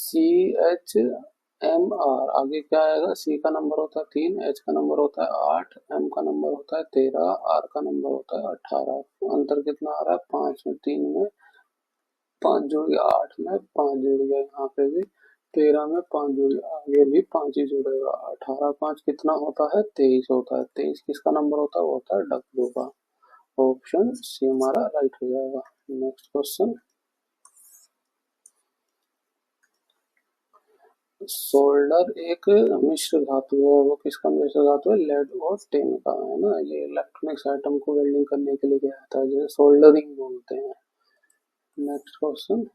CHMR, आगे क्या आएगा? C का नंबर होता है 3, H का नंबर होता है 8, M का नंबर होता है 13, R का नंबर होता है 18। अंतर कितना आ रहा है? 5 में 3 में 5 जुड़ गया, 8 में 5 जुड़ गया, यहाँ पे भी 13 में 5 जुड़ गया, आगे भी 5 ही जुड़ेगा। 18 5 कितना होता है? 23 होता है। 23 किसका नंबर होता है? वो होता है W का। ऑप्शन सी हमारा राइट हो जाएगा। नेक्स्ट क्वेश्चन, सोल्डर एक मिश्र धातु है, वो किसका मिश्र धातु है? लेड और टिन का, है ना। ये इलेक्ट्रॉनिक्स आइटम को वेल्डिंग करने के लिए क्या आता है, जिसे सोल्डरिंग बोलते हैं। नेक्स्ट क्वेश्चन,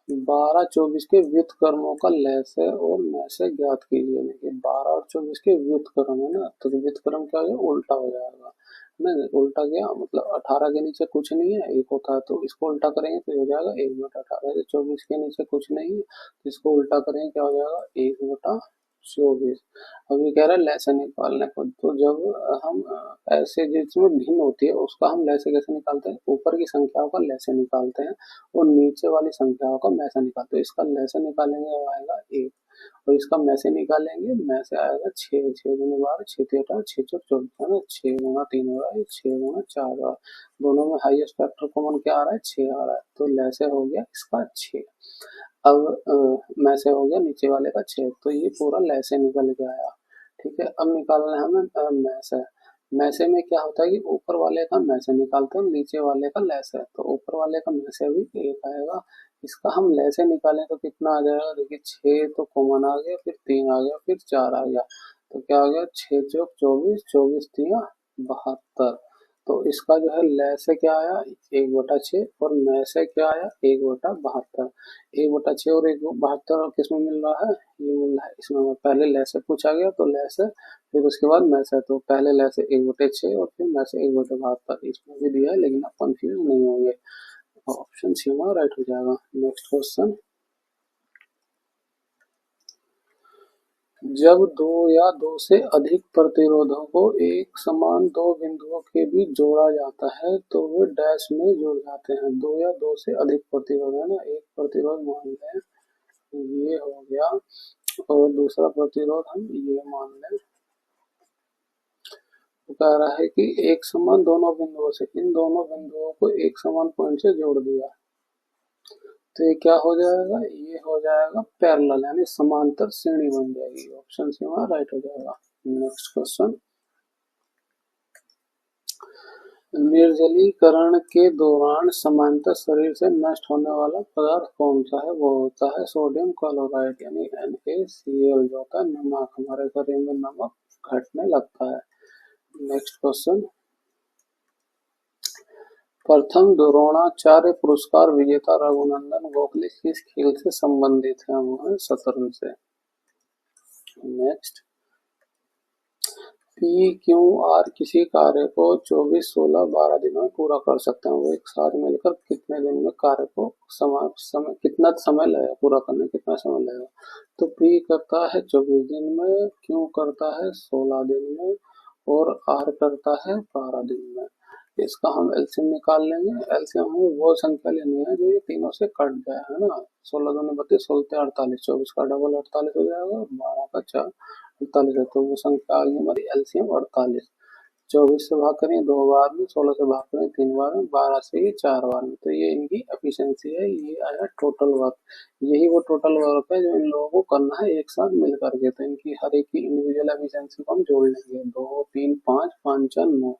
12-24 के व्युत्क्रमों का लैस है और मैस है, ज्ञात कीजिए। देखिए 12 और 24 के व्युत्क्रम है ना, तो व्युत्क्रम क्या हो जाएगा? उल्टा हो जाएगा। नहीं, उल्टा क्या मतलब 18 के नीचे कुछ नहीं है, एक होता है, तो इसको उल्टा करेंगे तो हो जाएगा 1/18। 24 के नीचे कुछ नहीं है, तो इसको उल्टा करेंगे क्या हो जाएगा? 1/24। अब ये कह रहा है लैसे निकालने को, तो जब हम ऐसे जिसमें भिन्न होती है उसका हम लैसे कैसे निकालते हैं? ऊपर की संख्याओं का लैसे निकालते हैं और नीचे वाली संख्याओं का मैसे निकालते हैं। इसका लैसे निकालेंगे वो आएगा 1, और इसका मैसे निकालेंगे, मैसे आएगा 6। 6 दूनी 12, 6 3 18, 6 4 24, है ना। 6 गुना 3 हो रहा है, 6 गुना 4 हो रहा है। दोनों में हाईएस्ट फैक्टर कॉमन क्या आ रहा है? 6 आ रहा है, तो लैसे हो गया इसका 6। अब मैसे हो गया नीचे वाले का 6, तो ये पूरा लैसे निकल के आया। ठीक है, अब निकालना है हमें मैसे। मैसे में क्या होता है कि ऊपर वाले का मैसे निकालते हैं, नीचे वाले का लैसे, तो ऊपर वाले का मैसे भी 1 आएगा। इसका हम लैसे निकालें तो कितना आ जाएगा? देखिए 6 तो कॉमन आ गया, फिर 3 आ गया, फिर 4 आ गया, तो क्या आ गया? 6 चौक 24, 24 तिया 72। तो इसका जो है लैसे क्या आया? 1/6, और मैसे क्या आया? 1/72। 1/6 और 1/72 किस में मिल रहा है? ये मिल रहा है इसमें। पहले लैसे पूछा गया तो लैसे, फिर उसके बाद मैसे, तो पहले लैसे 1/6 और फिर मैसे 1/72 इसमें भी दिया है, लेकिन आप कंफ्यूज नहीं होंगे। ऑप्शन सी हमारा राइट हो जाएगा। नेक्स्ट क्वेश्चन, जब दो या दो से अधिक प्रतिरोधों को एक समान दो बिंदुओं के बीच जोड़ा जाता है तो वे डैश में जुड़ जाते हैं। दो या दो से अधिक प्रतिरोध है ना, एक प्रतिरोध मान लें ये हो गया, और दूसरा प्रतिरोध हम ये मान लें। तो कह रहा है कि एक समान दोनों बिंदुओं से, इन दोनों बिंदुओं को एक समान पॉइंट से जोड़ दिया, तो ये क्या हो जाएगा? ये हो जाएगा पैरेलल, यानी समांतर श्रेणी बन जाएगी। ऑप्शन सी हमारा राइट हो जाएगा। नेक्स्ट क्वेश्चन, निर्जलीकरण के दौरान समांतर शरीर से नष्ट होने वाला पदार्थ कौन सा है? वो होता है सोडियम क्लोराइड, यानी NaCl, जो होता है नमक। हमारे शरीर में नमक घटने लगता है। नेक्स्ट क्वेश्चन, प्रथम द्रोणाचार्य पुरस्कार विजेता रघुनंदन गोखले किस खेल से संबंधित है? वो है शतरंज से। नेक्स्ट, PQR किसी कार्य को 24, 16, 12 दिनों में पूरा कर सकते हैं। वो एक साथ मिलकर कितने दिन में कार्य को समय कितना समय लगेगा पूरा करने, कितना समय लगेगा? तो P करता है 24 दिन में, Q करता है 16 दिन में, और R करता है 12 दिन में। इसका हम एलसीएम निकाल लेंगे। एलसीएम हमें वो संख्या लेनी है जो ये तीनों से कट जाए, है ना। 16 दूनी 32, 16 48, 24 का डबल 48 हो जाएगा, 12 का 4 48 है, तो वो संख्या आ गई हमारी एलसीएम 48। 24 से भाग करें 2 बार में, 16 से भाग करें 3 बार में, 12 से ये 4 बार में, तो ये इनकी एफिशिएंसी है। ये आया टोटल वर्क। यही वो टोटल वर्क है जो इन लोगों को करना है एक साथ मिल करके, तो इनकी हर एक की इंडिविजुअल एफिशिएंसी को हम जोड़ लेंगे। 2 3 5 5 4 9,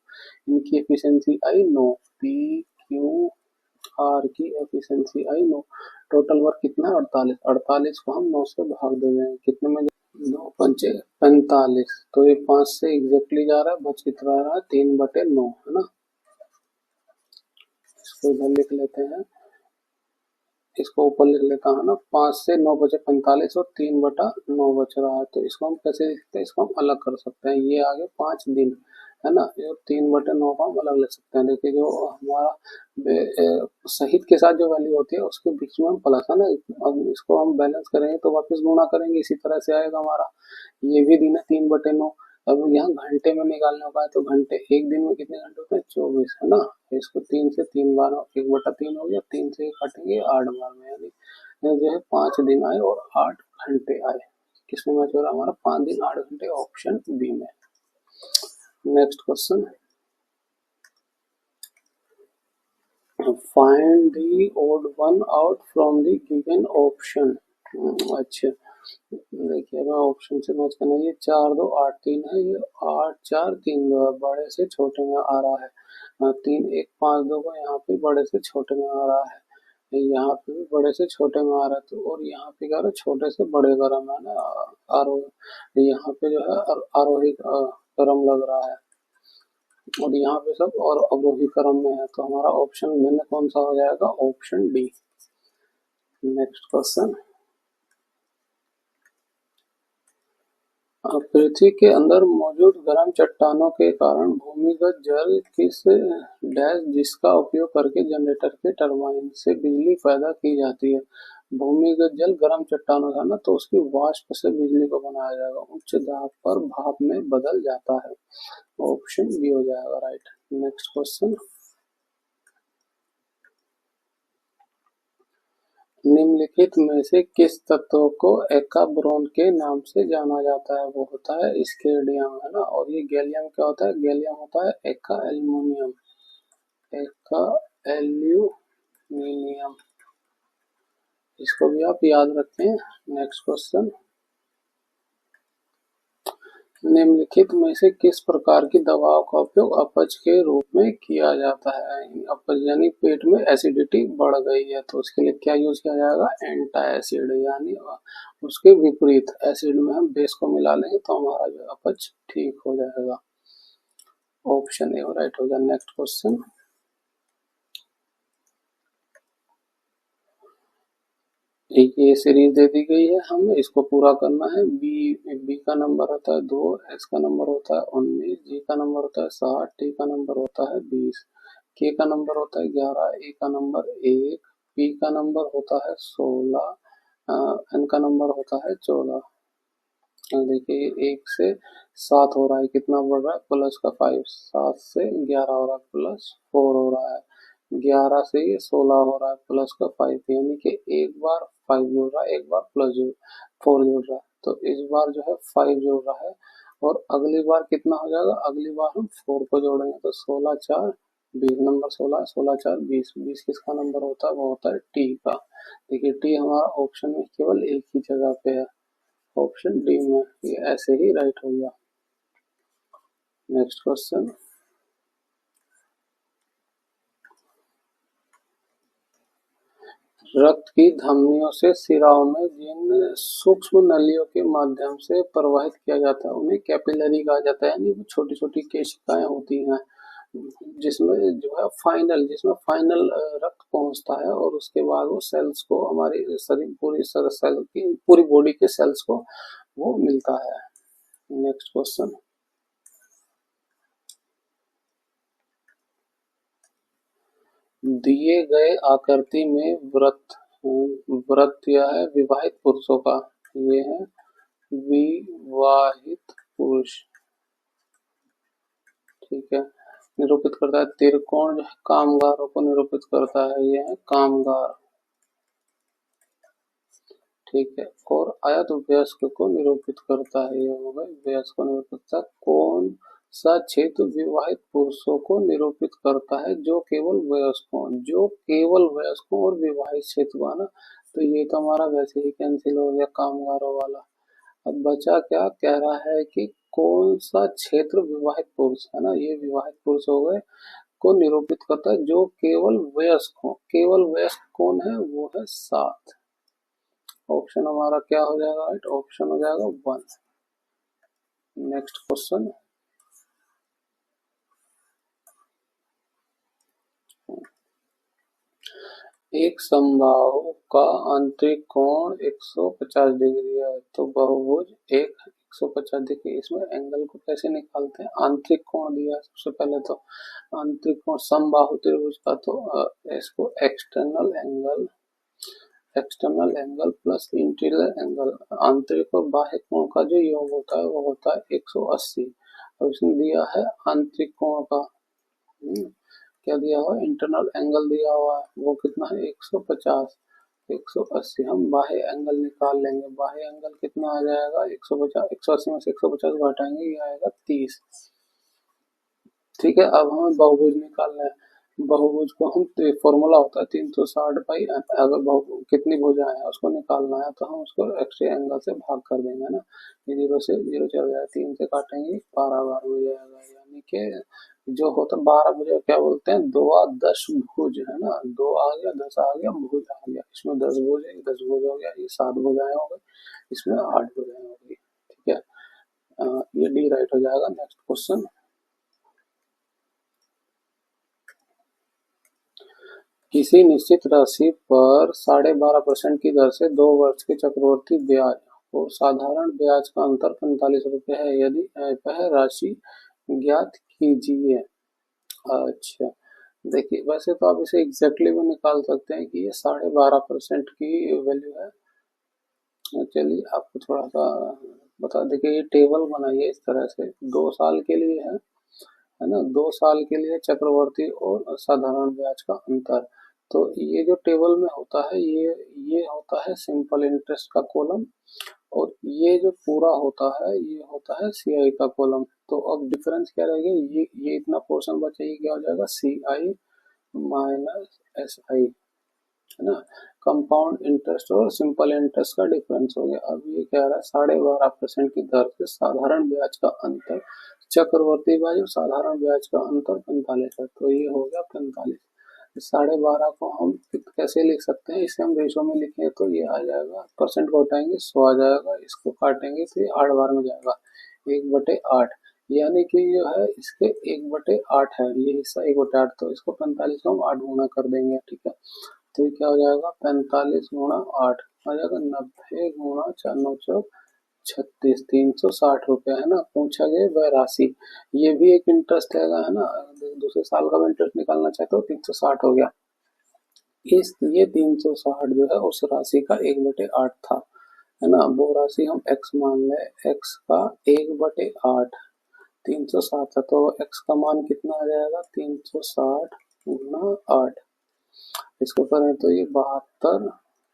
इनकी एफिशिएंसी आई 9। PQR की एफिशिएंसी आई 9। टोटल वर्क कितना है? 48। 48 को हम 9 से भाग दे देंगे, कितने में? 9 पंचे 45, तो ये 5 से एग्जैक्टली जा रहा है, बच कितना रहा है? 3/9, है ना। इसको इधर लिख लेते हैं, इसको ऊपर लिख लेता हूँ ना। 5 से 9 बचे 45 और 3/9 बच रहा है, तो इसको हम कैसे लिखते हैं? इसको हम अलग कर सकते हैं। ये आगे 5 दिन, है ना, ये 3/9 को हम अलग लिख सकते हैं। देखिए जो हमारा सहित के साथ जो वैल्यू होती है उसके बीच में हम प्लस, है ना। अब इसको हम बैलेंस करेंगे तो वापस गुणा करेंगे, इसी तरह से आएगा हमारा। ये भी दिन है 3/9, अब यहाँ घंटे में निकालने का है तो घंटे, एक दिन में कितने घंटे होते हैं 24, है ना। तो इसको 3 से 3 बार 1/3 हो गया, 3 से काटेंगे 8 बार में, यानी ये जो है 5 दिन आए और 8 घंटे आए। किसमें मैच हो रहा है हमारा 5 दिन 8 घंटे, ऑप्शन बी में। Next question, find the odd one out from the given option. अच्छा देखिए मैं ऑप्शन से मैच करना, ये 4 2 8 3 है, ये 8 4 3 2 है, बड़े से छोटे में आ रहा है। 3 1 5 2 को यहाँ पे बड़े से छोटे में आ रहा है, यहाँ पे भी बड़े से छोटे में आ रहा है, तो और यहाँ पे क्या रहा है छोटे से बड़े क्रम है ना, आरोही, यहाँ पे जो है आरोही क्रम लग रहा है, और यहाँ पे सब और अवरोही क्रम में है, तो हमारा ऑप्शन में कौन सा हो जाएगा, ऑप्शन डी। नेक्स्ट क्वेश्चन, पृथ्वी के अंदर मौजूद गर्म चट्टानों के कारण भूमिगत जल किस डैश जिसका उपयोग करके जनरेटर के टरबाइन से बिजली पैदा की जाती है। भूमिगत जल गर्म चट्टानों का ना, तो उसकी वाष्प से बिजली को बनाया जाएगा, उच्च दाब पर भाप में बदल जाता है, ऑप्शन बी हो जाएगा राइट। नेक्स्ट क्वेश्चन, निम्नलिखित में से किस तत्व को एकाब्रोन के नाम से जाना जाता है, वो होता है स्केडियम, है ना। और ये गैलियम क्या होता है, गैलियम होता है एका एल्यूमिनियम, एका एल्यूमिनियम, इसको भी आप याद रखें। नेक्स्ट क्वेश्चन, निम्नलिखित में से किस प्रकार की दवाओं का उपयोग अपच के रूप में किया जाता है। अपच यानी पेट में एसिडिटी बढ़ गई है, तो उसके लिए क्या यूज किया जाएगा, एंटाएसिड, यानी उसके विपरीत एसिड में हम बेस को मिला लेंगे तो हमारा जो अपच ठीक हो जाएगा, ऑप्शन ए राइट हो गया। नेक्स्ट क्वेश्चन, ये सीरीज दे दी गई है, हमें इसको पूरा करना है। बी का नंबर होता है 2, एस का नंबर होता है 19, जी का नंबर होता है 60, टी का नंबर होता है 20, के का नंबर होता है 11, ए का नंबर 1, पी का नंबर होता है 16, एन का नंबर होता है 14। देखिए 1 से 7 हो रहा है, कितना बढ़ रहा है प्लस का 5, 7 से 11 हो रहा है प्लस 4 हो रहा है, 11 से ये 16 हो रहा है प्लस का 5, यानी कि एक बार 5 जुड़ रहा है, एक बार प्लस 4 जुड़ रहा है, तो इस बार जो है 5 जुड़ रहा है, और अगली बार कितना हो जाएगा, अगली बार हम 4 को जोड़ेंगे, तो 16 4 20, नंबर 16, 16 4 20, 20 किसका नंबर होता है, वो होता है टी का। देखिए टी हमारा ऑप्शन में केवल एक ही जगह पे है, ऑप्शन डी में, ये ऐसे ही राइट हो गया। नेक्स्ट क्वेश्चन, रक्त की धमनियों से सिराओं में जिन सूक्ष्म नलियों के माध्यम से प्रवाहित किया जाता है उन्हें कैपिलरी कहा जाता है, यानी वो छोटी छोटी केशिकाएं होती हैं जिसमें जो है जिसमें फाइनल रक्त पहुंचता है, और उसके बाद वो सेल्स को, हमारी शरीर पूरी सेल की पूरी बॉडी के सेल्स को वो मिलता है। नेक्स्ट क्वेश्चन, दिए गए आकृति में व्रत यह है विवाहित पुरुषों का, ये है विवाहित पुरुष, ठीक है। निरूपित करता है त्रिकोण जो है कामगारों को निरूपित करता है, ये है कामगार, ठीक है। और आयत वयस्क को निरूपित करता है, ये हो गए वयस्क को निरूपित करता है। कौन सा क्षेत्र विवाहित पुरुषों को निरूपित करता है, जो केवल वयस्कों, जो केवल वयस्कों और विवाहित क्षेत्र का ना, तो ये तो हमारा वैसे ही कैंसिल हो गया कामगारों वाला। अब बचा क्या, कह रहा है कि कौन सा क्षेत्र विवाहित पुरुष, है ना, ये विवाहित पुरुष हो गए, को निरूपित करता है जो केवल वयस्क हो। केवल वयस्क कौन है, वो है 7, ऑप्शन हमारा क्या हो जाएगा राइट, ऑप्शन हो जाएगा 1। नेक्स्ट क्वेश्चन, एक समबाहु का आंतरिक कोण 150 डिग्री है, तो बहुभुज एक 150, देखिए इसमें एंगल को कैसे निकालते हैं, आंतरिक कोण दिया है सबसे पहले, तो आंतरिक कोण समबाहु त्रिभुज का, तो इसको external angle external angle plus interior angle, आंतरिक और बाह्य कोण का जो योग होता है वो होता है 180। अब इसमें दिया है आंतरिक कोण का, क्या दिया हुआ है, इंटरनल एंगल दिया हुआ है, वो कितना है 150, 180। हम बाह्य एंगल निकाल लेंगे, बाह्य एंगल कितना आ जाएगा 150, 180 में से 150 को हटाएंगे, ये आएगा 30। ठीक है, अब हमें बहुभुज निकालना है। बहुभुज को हम, फॉर्मूला होता है 360 बाई, अगर कितनी भुजाएं हैं उसको निकालना है तो हम उसको एक्स्ट्रा एंगल से भाग कर देंगे ना। ये 0 से 0 चल जाएगा, 3 से काटेंगे 12 बार हो जाएगा, यानी कि जो होता है 12 भुजा क्या बोलते हैं, 2 आ 10 भुज है ना, 2 आ गया 10 आ गया भुज आ गया, इसमें 10 भुज है, 10 भुज हो गया, ये 7 भुजाएं हो गई, इसमें 8 भुजाएं हो गई। ठीक है, ये डी राइट हो जाएगा। नेक्स्ट क्वेश्चन, किसी निश्चित राशि पर 12.5% की दर से 2 वर्ष के चक्रवृद्धि ब्याज और साधारण ब्याज का अंतर 45 रुपए है, यदि वह राशि ज्ञात कीजिए। अच्छा, देखिए वैसे तो आप इसे एग्जैक्टली भी निकाल सकते हैं कि ये 12.5% की वैल्यू है। चलिए आपको थोड़ा सा बता दें कि ये टेबल बनाइए इस तरह से, 2 साल के लिए है ना, 2 साल के लिए चक्रवर्ती और साधारण ब्याज का अंतर। तो ये जो टेबल में होता है ये होता है सिंपल इंटरेस्ट का कॉलम, और ये जो पूरा होता है ये होता है सीआई का कॉलम। तो अब डिफरेंस क्या रहेगा, ये इतना पोर्शन बचा, ये क्या हो जाएगा सीआई माइनस एस आई, है ना। कंपाउंड इंटरेस्ट और सिंपल इंटरेस्ट का डिफरेंस हो गया। अब ये कह रहा है 12.5% की दर से साधारण ब्याज का अंतर, चक्रवर्ती ब्याज और साधारण ब्याज का अंतर 45 है, तो ये हो गया 45। 12.5 को हम कैसे लिख सकते हैं, इसे हम रेशो में लिखें तो ये आ जाएगा, परसेंट को हटाएंगे 100 आ जाएगा, इसको काटेंगे तो ये 8 बार में जाएगा, 1/8, यानी कि जो है इसके 1/8 है, ये हिस्सा 1/8, तो इसको 45 को हम 8 गुना कर देंगे। ठीक है, तो ये क्या हो जाएगा 45 गुणा 8 आ जाएगा 90 गुणा 4 9 चौक 36, 360 रुपए, है ना। पूछा गया वह राशि, ये भी एक इंटरेस्ट है ना, दूसरे साल का भी इंटरेस्ट निकालना चाहते हो, 360 हो गया। इस ये 360 जो है उस राशि का 1/8 था, है ना। वो राशि हम x मान ले, x का 1/8 360 था, तो x का मान कितना आ जाएगा 360 गुणा 8, इसको करें तो ये 72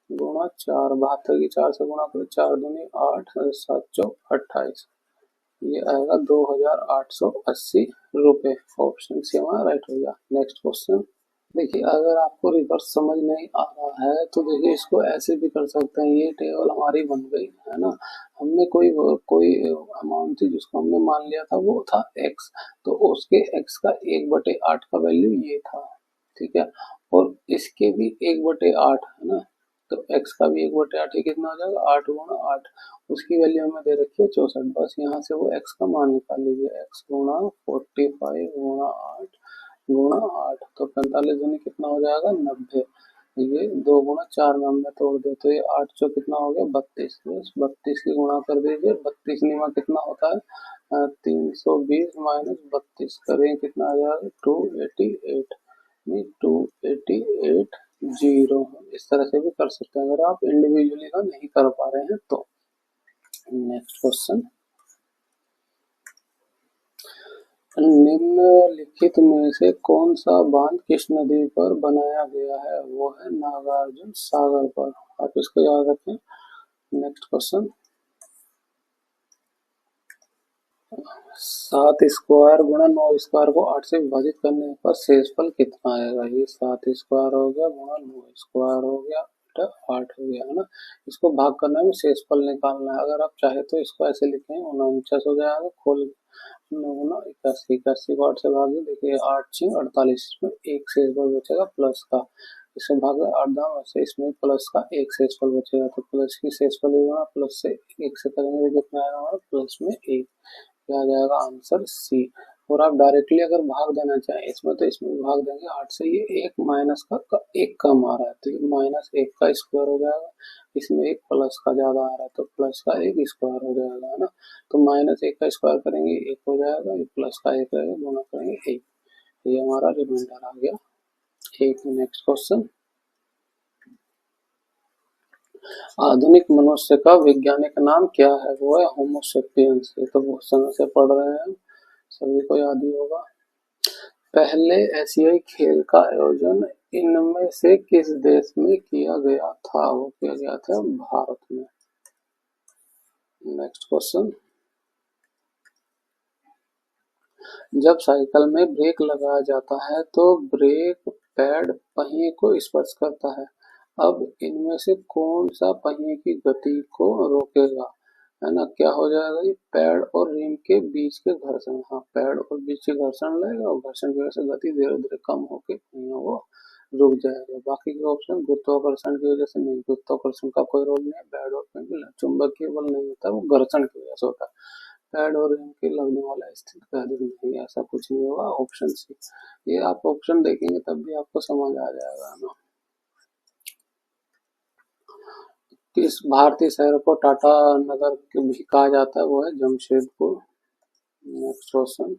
गुणा 4, 72 की 4 से गुणा करें, 4 दूनी 8, 7 चौक 28, ये आएगा 2880 रुपए। ऑप्शन सी हमारा राइट हो गया। नेक्स्ट क्वेश्चन, देखिए अगर आपको रिवर्स समझ नहीं आ रहा है तो देखिए इसको ऐसे भी कर सकते हैं, ये टेबल हमारी बन गई है ना, हमने कोई अमाउंट थी जिसको हमने मान लिया था वो था x, तो उसके x का 1/8 का वैल्यू ये था। ठीक है, और इसके भी 1/8 है ना, तो x का भी 1/8, ये कितना हो जाएगा 8 गुणा 8, उसकी वैल्यू हमें दे रखी है 64, बस यहाँ से वो x का मान निकाल लीजिए, x गुणा 45 गुणा 8 गुणा 8, तो 45 दूनी कितना हो जाएगा 90, ये 2 गुणा 4 में हमने तोड़ दिया, तो ये 8 जो कितना हो गया 32, बस 32 की गुणा कर दीजिए, 32 निमा कितना होता है 320 माइनस 32 करें कितना आ जाएगा 288, नहीं 2880, इस तरह से भी कर सकते हैं अगर आप इंडिविजुअली का नहीं कर पा रहे हैं तो। नेक्स्ट क्वेश्चन, निम्नलिखित में से कौन सा बांध किस नदी पर बनाया गया है, वो है नागार्जुन सागर पर, आप इसको याद रखें। नेक्स्ट क्वेश्चन, 7 स्क्वायर गुणा 9 स्क्वायर को 8 से विभाजित करने पर शेषफल कितना आएगा, ये 7 स्क्वायर हो गया गुणा 9 स्क्वायर हो गया 8 हो गया, है ना। इसको भाग करना है, शेषफल निकालना है, अगर आप चाहे तो इसको ऐसे लिखें 49 हो जाएगा, खोल 9 81, 81 को 8 से भागे, देखिए 8 6 48, इसमें एक शेषफल बचेगा प्लस का, इससे भाग 8 दाम से, इसमें प्लस का एक शेषफल बचेगा, तो प्लस की शेषफल होगा, प्लस से एक से करेंगे तो कितना आएगा हमारा प्लस में 1, क्या आ जाएगा आंसर सी। और आप डायरेक्टली अगर भाग देना चाहें इसमें तो इसमें भी भाग देंगे 8 से, ये एक माइनस का एक कम आ रहा है तो ये -1 का स्क्वायर हो जाएगा, इसमें एक प्लस का ज्यादा आ रहा है तो प्लस का एक स्क्वायर हो जाएगा, है ना। तो -1 का स्क्वायर करेंगे 1 हो जाएगा, ये प्लस का 1 रहेगा, गुणा करेंगे 1, ये हमारा रिमाइंडर आ गया 1। नेक्स्ट क्वेश्चन, आधुनिक मनुष्य का वैज्ञानिक नाम क्या है? वो है होमो सेपियंस। ये तो बहुत समय से पढ़ रहे हैं, सभी को याद ही होगा। पहले एशियाई खेल का आयोजन इनमें से किस देश में किया गया था? वो किया गया था भारत में। नेक्स्ट क्वेश्चन, जब साइकिल में ब्रेक लगाया जाता है तो ब्रेक पैड पहिए को स्पर्श करता है। अब इनमें से कौन सा पहिए की गति को रोकेगा? है ना, क्या हो जाएगा? ये पैड और रिम के बीच के घर्षण। हाँ, पैड और बीच के घर्षण लगेगा और घर्षण की वजह से गति धीरे धीरे कम होकर पहिया वो रुक जाएगा। बाकी के ऑप्शन गुरुत्वाकर्षण की वजह से नहीं, गुरुत्वाकर्षण का कोई रोल नहीं है। पैड और चुंबकीय बल नहीं होता, वो घर्षण की वजह से होता है। पैड और रिम के लगने वाला स्थिर कार्य नहीं, ऐसा कुछ नहीं होगा। Option C. ये आप ऑप्शन देखेंगे तब भी आपको समझ आ जाएगा ना। किस भारतीय शहर को टाटा नगर भी कहा जाता है? वो है जमशेदपुर। नेक्स्ट क्वेश्चन,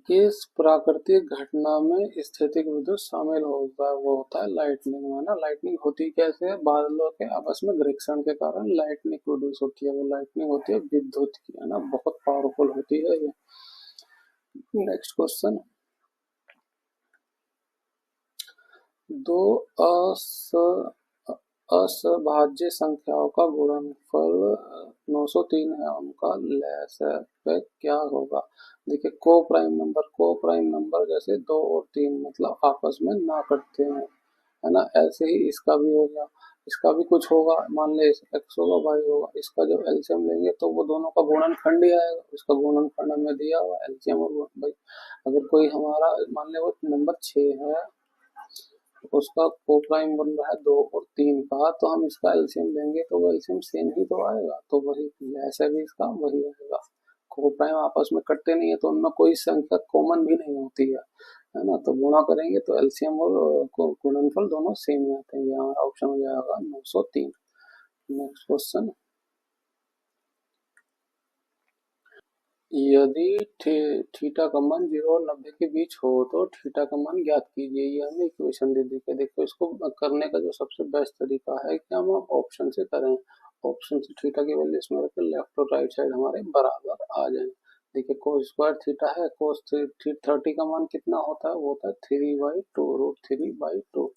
किस प्राकृतिक घटना में स्थैतिक विद्युत शामिल होगा? वो होता है लाइटनिंग। है ना, लाइटनिंग होती कैसे है? बादलों के आपस में घर्षण के कारण लाइटनिंग प्रोड्यूस होती है। वो लाइटनिंग होती है विद्युत की, है ना, बहुत पावरफुल होती है ये। नेक्स्ट क्वेश्चन, दो असभाज्य संख्याओं का गुणनफल 903 है, उनका लसागु क्या होगा? देखिए, को प्राइम नंबर जैसे 2 और 3 मतलब आपस में ना कटते हैं, है ना, ऐसे ही इसका भी हो गया। इसका भी कुछ होगा, मान ले एक्स होगा वाई होगा, इसका जब एलसीएम लेंगे तो वो दोनों का गुणनखंड ही आएगा। इसका गुणनखंड हमें दिया हुआ एलसीएम और भाई, अगर कोई हमारा मान ले वो नंबर 6 है, उसका को प्राइम बन रहा है 2 और 3 का, तो हम इसका एलसीएम लेंगे तो वो एलसीएम सेम ही तो आएगा। तो वही ऐसा भी इसका वही आएगा। को प्राइम आपस में कटते नहीं है तो उनमें कोई संख्या कॉमन भी नहीं होती है ना, तो गुणा करेंगे तो एलसीएम और गुणनफल दोनों सेम ही आते हैं। यहाँ ऑप्शन हो जाएगा 903। नेक्स्ट क्वेश्चन, यदि थीटा का मान 0 और 90 के बीच हो तो थीटा का मान ज्ञात कीजिए। ये हमें इक्वेशन दे दी है। देखो, इसको करने का जो सबसे बेस्ट तरीका है कि हम ऑप्शन से करें। ऑप्शन से थीटा की वैल्यू इसमें रखकर लेफ्ट और राइट साइड हमारे बराबर आ जाए। देखिए, कोस स्क्वायर थीटा है, कोस 30 का मान कितना होता है? वो होता है 3/2 √3/2।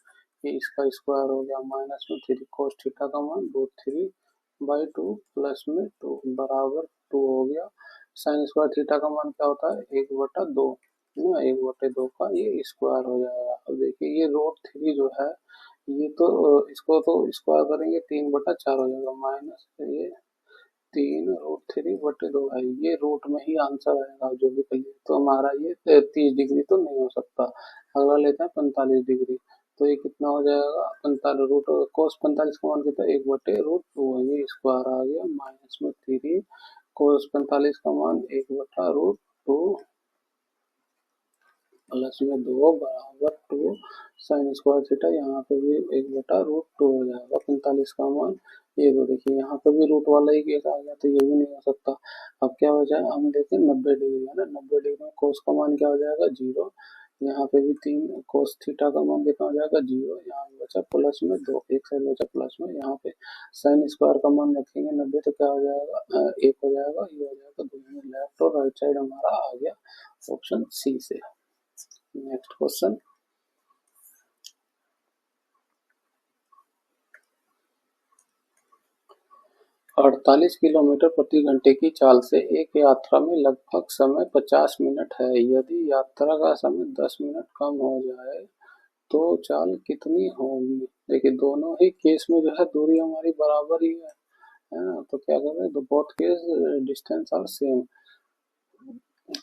ये इसका स्क्वायर हो गया, माइनस में 3 कोस थीटा का मान √3/2 प्लस में 2 बराबर 2 हो गया। साइन स्क्वायर थीटा का मान क्या होता है? 1/2 ना, 1/2 का ये स्क्वायर हो जाएगा। अब देखिए, ये √3 जो है ये तो इसको तो स्क्वायर करेंगे 3/4 हो जाएगा, माइनस ये 3 √3/2 है। ये रूट में ही आंसर आएगा जो भी कहिए। तो हमारा ये 30 डिग्री तो नहीं हो सकता। अगला लेते हैं 45 डिग्री। तो ये कितना हो जाएगा? 45 रूट कोस 45 का मान कितना है? 1/√2 है, ये स्क्वायर आ गया, माइनस में 3 कोस 45 का मान 1/√2 प्लस में 2 बराबर 2 साइन स्क्वायर थीटा। यहाँ पे भी 1/√2 हो जाएगा 45 का मान। ये तो देखिए, यहाँ पे भी रूट वाला ही केस आ गया, तो ये भी नहीं हो सकता। अब क्या हो जाए, हम देखें 90 डिग्री है ना, 90 डिग्री में कोस का मान क्या हो जाएगा? 0। यहाँ पे भी 3 कोस थीटा का मान कितना हो जाएगा? 0। यहाँ बचा प्लस में 2, एक साइड बचा प्लस में। यहाँ पे साइन स्क्वायर का मान रखेंगे 90 तो क्या हो जाएगा? 1 हो जाएगा, ये हो जाएगा 2। लेफ्ट और राइट साइड हमारा आ गया ऑप्शन सी से। नेक्स्ट क्वेश्चन, 48 किलोमीटर प्रति घंटे की चाल से एक यात्रा में लगभग समय 50 मिनट है। यदि यात्रा का समय 10 मिनट कम हो जाए तो चाल कितनी होगी? देखिए, दोनों ही केस में जो है दूरी हमारी बराबर ही है ना, तो क्या करें, तो both case distance are same.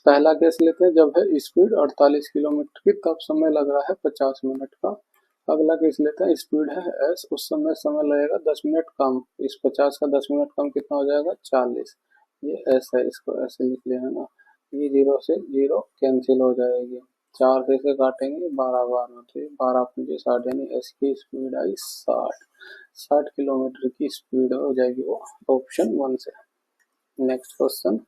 पहला केस लेते हैं, जब है स्पीड 48 किलोमीटर की, तब समय लग रहा है 50 मिनट का। अगला केस लेते हैं, स्पीड है एस, उस समय समय लगेगा 10 मिनट कम। इस 50 का 10 मिनट कम कितना हो जाएगा? 40। ये एस है, इसको ऐसे लिख लिया है ना। ये 0 से 0 कैंसिल हो जाएगी, 4 से इसे काटेंगे, 12 बार होते 12 5 60, यानी एस की स्पीड आई 60 किलोमीटर की स्पीड हो जाएगी वो ऑप्शन 1 से। Next question,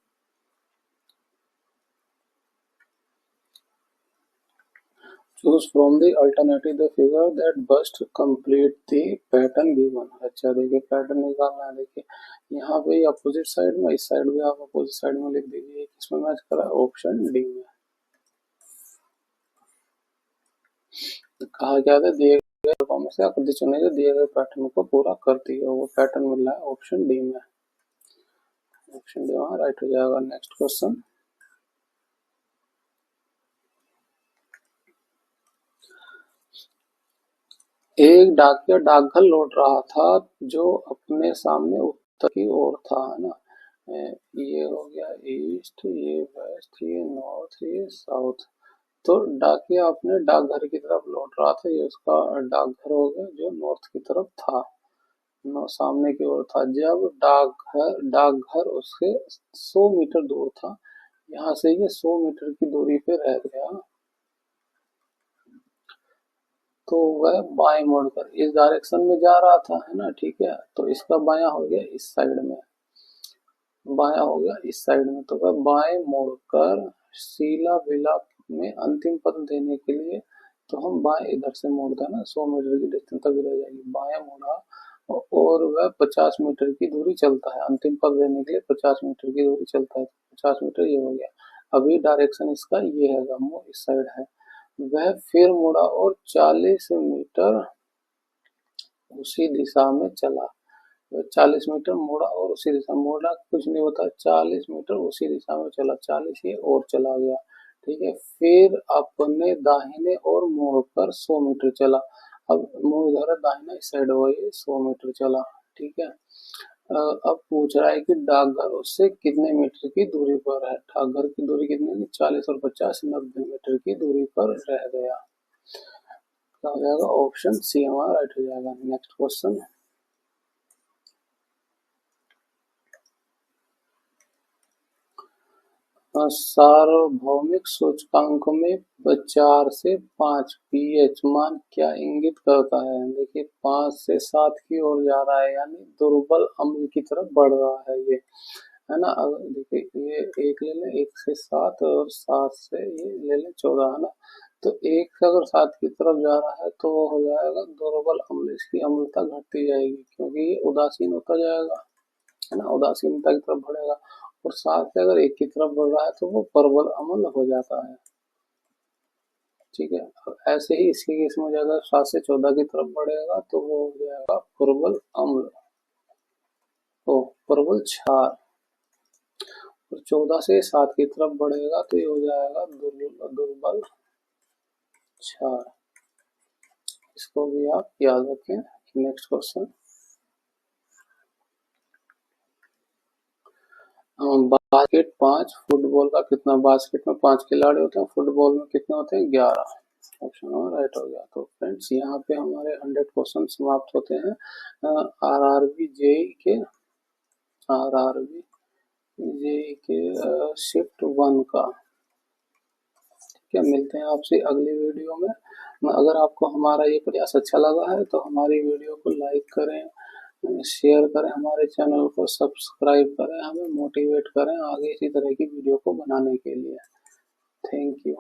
Choose from the alternative the figure that best complete the pattern given। अच्छा देखिए पैटर्न निकालना है। देखिए यहाँ पे अपोजिट साइड में, इस साइड भी आप अपोजिट साइड में लिख दीजिए। किसमें मैच करा है? ऑप्शन डी में। कहा क्या था, दिए गए विकल्पों में से आकृति चुने जो दिए गए पैटर्न को पूरा करती है। वो पैटर्न मिल रहा है ऑप्शन डी में। ऑप्शन डी वहाँ राइट हो जाएगा। नेक्स्ट क्वेश्चन, एक डाकिया डाकघर लौट रहा था जो अपने सामने उत्तर की ओर था, है ना। ये हो गया ईस्ट, ये वेस्ट, ये नॉर्थ, ये साउथ। तो डाकिया अपने डाकघर की तरफ लौट रहा था। ये उसका डाकघर हो गया जो नॉर्थ की तरफ था, सामने की ओर था। जब डाकघर उससे 100 मीटर दूर था, यहाँ से ये 100 मीटर की दूरी पे रह गया, तो वह बाएं मुड़कर इस डायरेक्शन में जा रहा था, है ना। ठीक है, तो इसका बायां हो गया इस साइड में, बायां हो गया इस साइड में। तो वह बाएं मुड़कर शीला विला में अंतिम पद देने के लिए, तो हम बाएं इधर से मोड़ देना, 100 मीटर की डिस्टेंस तक रह जाएगी। बाएं मुड़ा और वह 50 मीटर की दूरी चलता है। अंतिम पद देने के लिए 50 मीटर की दूरी चलता है। 50 मीटर ये हो गया। अभी डायरेक्शन इसका ये है, वो इस साइड है। वह फिर मुड़ा और 40 मीटर उसी दिशा में चला। वह 40 मीटर मुड़ा और उसी दिशा में, मुड़ा कुछ नहीं होता, 40 मीटर उसी दिशा में चला, 40 ये और चला गया। ठीक है, फिर अपने दाहिने और मुड़कर 100 मीटर चला। अब मुंह इधर है, दाहिना इस साइड हुआ, ये 100 मीटर चला। ठीक है, अब पूछ रहा है कि डाकघर उससे कितने मीटर की दूरी पर है। डाकघर की दूरी कितनी है? 40 और 50 90 मीटर की दूरी पर रह गया। क्या हो जाएगा? ऑप्शन सी हमारा राइट हो जाएगा। नेक्स्ट क्वेश्चन, सार्वभौमिक सूचकांक में 4 से 5 पीएच मान क्या इंगित करता है? देखिए 5 से 7 की ओर जा रहा है, यानी दुर्बल अम्ल की तरफ बढ़ रहा है ये, है ना। अगर देखिए ये 1 ले लें, 1 से 7 और 7 से ये ले लें 14, है ना। तो 1 से अगर 7 की तरफ जा रहा है तो वो हो जाएगा दुर्बल अम्ल। इसकी अम्लता घटती जाएगी क्योंकि ये उदासीन होता जाएगा, है ना, उदासीनता की तरफ बढ़ेगा। और 7 से अगर 1 की तरफ बढ़ रहा है तो वो प्रबल अम्ल हो जाता है। ठीक है, ऐसे ही इसके केस में हो जाएगा, 7 से 14 की तरफ बढ़ेगा तो वो हो जाएगा प्रबल अम्ल, तो प्रबल क्षार। और 14 से 7 की तरफ बढ़ेगा तो ये हो जाएगा दुर्बल क्षार। इसको भी आप याद रखें। नेक्स्ट क्वेश्चन, बास्केट 5, फुटबॉल का कितना? बास्केट में 5 खिलाड़ी होते हैं, फुटबॉल में कितने होते हैं? 11। ऑप्शन राइट हो गया। तो फ्रेंड्स यहाँ पे हमारे 100 क्वेश्चन समाप्त होते हैं आरआरबी जेई के, आरआरबी जेई के शिफ्ट 1 का। ठीक है, मिलते हैं आपसे अगली वीडियो में। अगर आपको हमारा ये प्रयास अच्छा लगा है तो हमारी वीडियो को लाइक करें, शेयर करें, हमारे चैनल को सब्सक्राइब करें, हमें मोटिवेट करें आगे इसी तरह की वीडियो को बनाने के लिए। Thank you.